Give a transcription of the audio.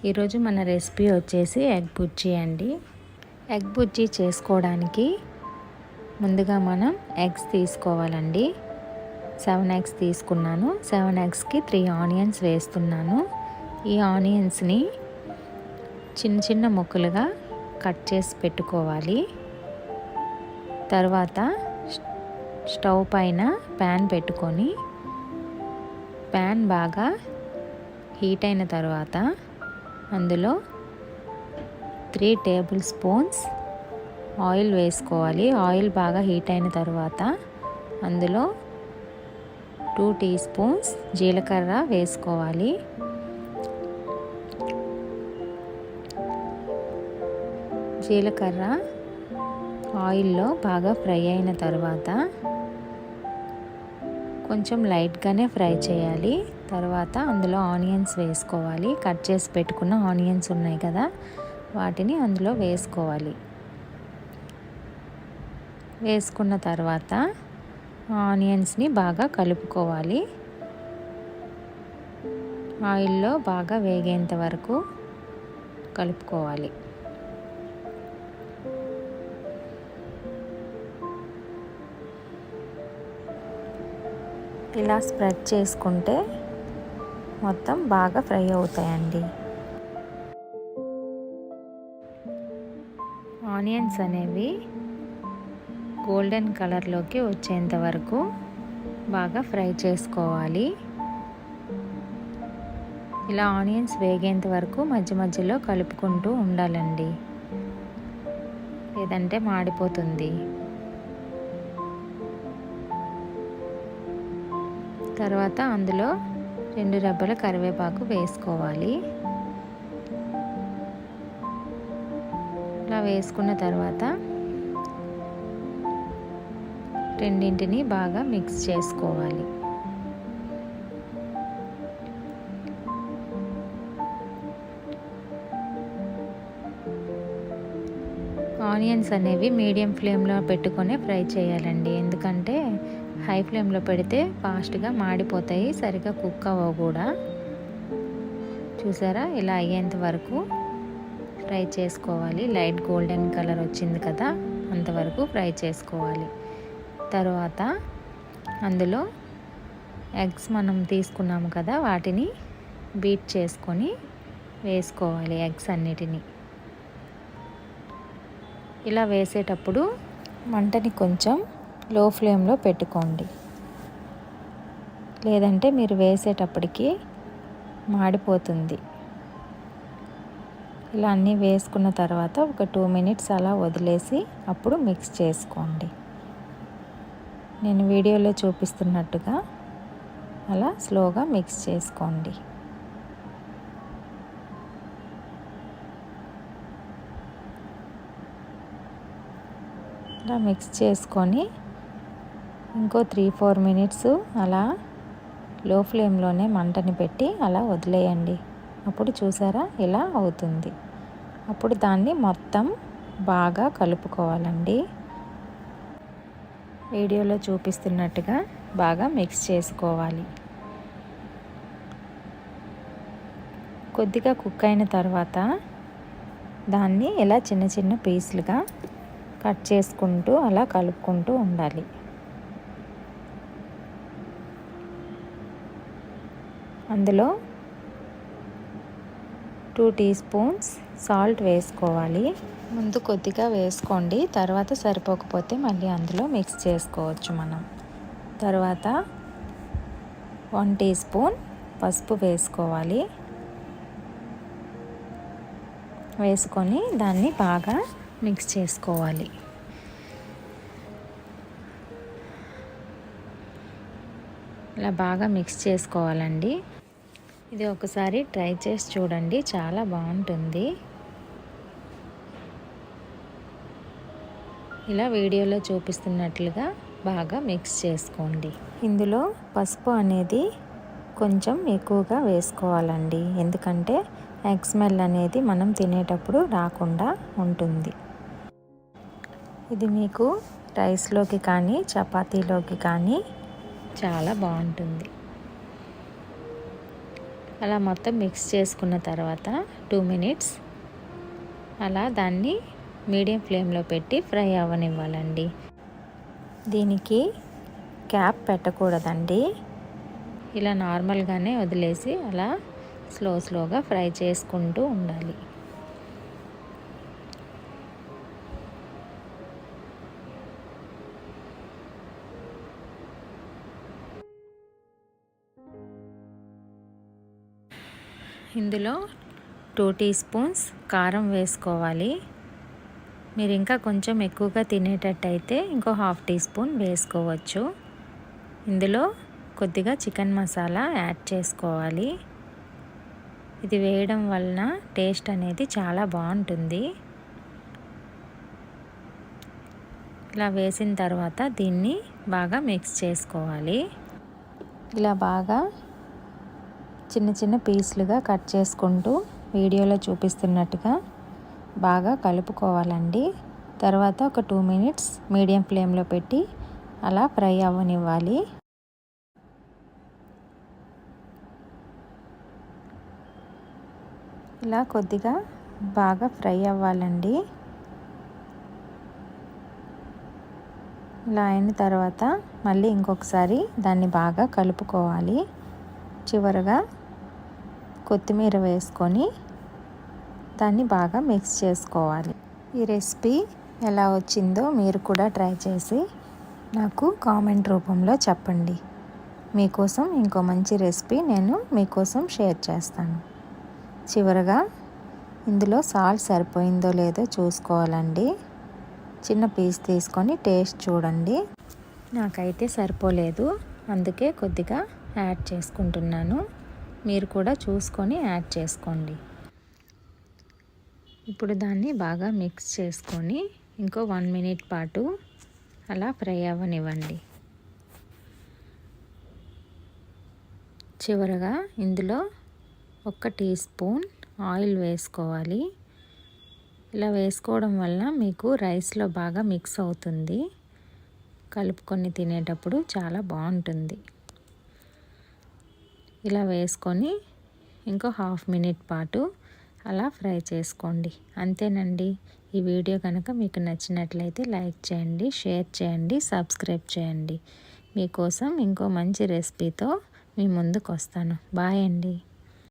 ఈరోజు మన రెసిపీ వచ్చేసి ఎగ్ బుజ్జీ అండి. ఎగ్ బుజ్జీ చేసుకోవడానికి ముందుగా మనం ఎగ్స్ తీసుకోవాలండి. 7 ఎగ్స్ తీసుకున్నాను. 7 ఎగ్స్కి 3 ఆనియన్స్ వేస్తున్నాను. ఈ ఆనియన్స్ని చిన్న చిన్న ముక్కలుగా కట్ చేసి పెట్టుకోవాలి. తర్వాత స్టవ్ పైన ప్యాన్ పెట్టుకొని ప్యాన్ బాగా హీట్ అయిన తర్వాత అందులో 3 టేబుల్ స్పూన్స్ ఆయిల్ వేసుకోవాలి. ఆయిల్ బాగా హీట్ అయిన తర్వాత అందులో 2 టీ స్పూన్స్ జీలకర్ర వేసుకోవాలి. జీలకర్ర ఆయిల్లో బాగా ఫ్రై అయిన తర్వాత కొంచెం లైట్గానే ఫ్రై చేయాలి. తర్వాత అందులో ఆనియన్స్ వేసుకోవాలి. కట్ చేసి పెట్టుకున్న ఆనియన్స్ ఉన్నాయి కదా, వాటిని అందులో వేసుకోవాలి. వేసుకున్న తర్వాత ఆనియన్స్ని బాగా కలుపుకోవాలి. ఆయిల్లో బాగా వేగేంత వరకు కలుపుకోవాలి. ఇలా స్ప్రెడ్ చేసుకుంటే మొత్తం బాగా ఫ్రై అవుతాయండి. ఆనియన్స్ అనేవి గోల్డెన్ కలర్లోకి వచ్చేంత వరకు బాగా ఫ్రై చేసుకోవాలి. ఇలా ఆనియన్స్ వేగేంత వరకు మధ్య మధ్యలో కలుపుకుంటూ ఉండాలండి, లేదంటే మాడిపోతుంది. తర్వాత అందులో 2 రెబ్బల కరివేపాకు వేసుకోవాలి. ఇలా వేసుకున్న తర్వాత రెండింటిని బాగా మిక్స్ చేసుకోవాలి. ఆనియన్స్ అనేవి మీడియం ఫ్లేమ్లో పెట్టుకొని ఫ్రై చేయాలండి. ఎందుకంటే హై ఫ్లేమ్లో పెడితే ఫాస్ట్గా మాడిపోతాయి, సరిగా కుక్ అవ్వవు కూడా. చూసారా, ఇలా అయ్యేంత వరకు ఫ్రై చేసుకోవాలి. లైట్ గోల్డెన్ కలర్ వచ్చింది కదా, అంతవరకు ఫ్రై చేసుకోవాలి. తర్వాత అందులో ఎగ్స్ మనం తీసుకున్నాము కదా, వాటిని బీట్ చేసుకొని వేసుకోవాలి. ఎగ్స్ అన్నిటినీ ఇలా వేసేటప్పుడు మంటని కొంచెం లో ఫ్లేమ్లో పెట్టుకోండి, లేదంటే మీరు వేసేటప్పటికి మాడిపోతుంది. ఇలా అన్నీ వేసుకున్న తర్వాత ఒక 2 మినిట్స్ అలా వదిలేసి అప్పుడు మిక్స్ చేసుకోండి. నేను వీడియోలో చూపిస్తున్నట్టుగా అలా స్లోగా మిక్స్ చేసుకోండి. ఇలా మిక్స్ చేసుకొని ఇంకో 3-4 మినిట్స్ అలా లో ఫ్లేమ్లోనే మంటని పెట్టి అలా వదిలేయండి. అప్పుడు చూసారా, ఇలా అవుతుంది. అప్పుడు దాన్ని మొత్తం బాగా కలుపుకోవాలండి. వీడియోలో చూపిస్తున్నట్టుగా బాగా మిక్స్ చేసుకోవాలి. కొద్దిగా కుక్ అయిన తర్వాత దాన్ని ఇలా చిన్న చిన్న పీసులుగా కట్ చేసుకుంటూ అలా కలుపుకుంటూ ఉండాలి. అందులో 2 టీ స్పూన్స్ సాల్ట్ వేసుకోవాలి. ముందు కొద్దిగా వేసుకోండి, తర్వాత సరిపోకపోతే మళ్ళీ అందులో మిక్స్ చేసుకోవచ్చు మనం. తర్వాత 1 టీ స్పూన్ పసుపు వేసుకోవాలి. వేసుకొని దాన్ని బాగా మిక్స్ చేసుకోవాలి. ఇలా బాగా మిక్స్ చేసుకోవాలండి. ఇది ఒకసారి ట్రై చేసి చూడండి, చాలా బాగుంటుంది. ఇలా వీడియోలో చూపిస్తున్నట్లుగా బాగా మిక్స్ చేసుకోండి. ఇందులో పసుపు అనేది కొంచెం ఎక్కువగా వేసుకోవాలండి, ఎందుకంటే ఎగ్ స్మెల్ అనేది మనం తినేటప్పుడు రాకుండా ఉంటుంది. ఇది మీకు రైస్లోకి కానీ చపాతీలోకి కానీ చాలా బాగుంటుంది. అలా మొత్తం మిక్స్ చేసుకున్న తర్వాత 2 మినిట్స్ అలా దాన్ని మీడియం ఫ్లేమ్లో పెట్టి ఫ్రై అవ్వనివ్వాలండి. దీనికి క్యాప్ పెట్టకూడదండి. ఇలా నార్మల్గానే వదిలేసి అలా స్లోగా ఫ్రై చేసుకుంటూ ఉండాలి. ఇందులో 2 టీ స్పూన్స్ కారం వేసుకోవాలి. మీరు ఇంకా కొంచెం ఎక్కువగా తినేటట్టయితే ఇంకో 1/2 టీ స్పూన్ వేసుకోవచ్చు. ఇందులో కొద్దిగా చికెన్ మసాలా యాడ్ చేసుకోవాలి. ఇది వేయడం వలన టేస్ట్ అనేది చాలా బాగుంటుంది. ఇలా వేసిన తర్వాత దీన్ని బాగా మిక్స్ చేసుకోవాలి. ఇలా బాగా చిన్న పీసులుగా కట్ చేసుకుంటూ వీడియోలో చూపిస్తున్నట్టుగా బాగా కలుపుకోవాలండి. తర్వాత ఒక 2 మినిట్స్ మీడియం ఫ్లేమ్లో పెట్టి అలా ఫ్రై అవ్వనివ్వాలి. ఇలా కొద్దిగా బాగా ఫ్రై అవ్వాలండి. ఇలా అయిన తర్వాత మళ్ళీ ఇంకొకసారి దాన్ని బాగా కలుపుకోవాలి. చివరగా కొత్తిమీర వేసుకొని దాన్ని బాగా మిక్స్ చేసుకోవాలి. ఈ రెసిపీ ఎలా వచ్చిందో మీరు కూడా ట్రై చేసి నాకు కామెంట్ రూపంలో చెప్పండి. మీకోసం ఇంకో మంచి రెసిపీ నేను మీకోసం షేర్ చేస్తాను. చివరగా ఇందులో సాల్ట్ సరిపోయిందో లేదో చూసుకోవాలండి. చిన్న పీస్ తీసుకొని టేస్ట్ చూడండి. నాకైతే సరిపోలేదు, అందుకే కొద్దిగా యాడ్ చేసుకుంటున్నాను. మీరు కూడా చూసుకొని యాడ్ చేసుకోండి. ఇప్పుడు దాన్ని బాగా మిక్స్ చేసుకొని ఇంకో 1 మినిట్ పాటు అలా ఫ్రై అవ్వనివ్వండి. చివరగా ఇందులో 1 టీ స్పూన్ ఆయిల్ వేసుకోవాలి. ఇలా వేసుకోవడం వల్ల మీకు రైస్లో బాగా మిక్స్ అవుతుంది. కలుపుకొని తినేటప్పుడు చాలా బాగుంటుంది. ఇలా వేసుకొని ఇంకో 1/2 మినిట్ పాటు అలా ఫ్రై చేసుకోండి. అంతేనండి. ఈ వీడియో కనుక మీకు నచ్చినట్లయితే లైక్ చేయండి, షేర్ చేయండి, సబ్స్క్రైబ్ చేయండి. మీకోసం ఇంకో మంచి రెసిపీతో మీ ముందుకు వస్తాను. బాయ్ అండి.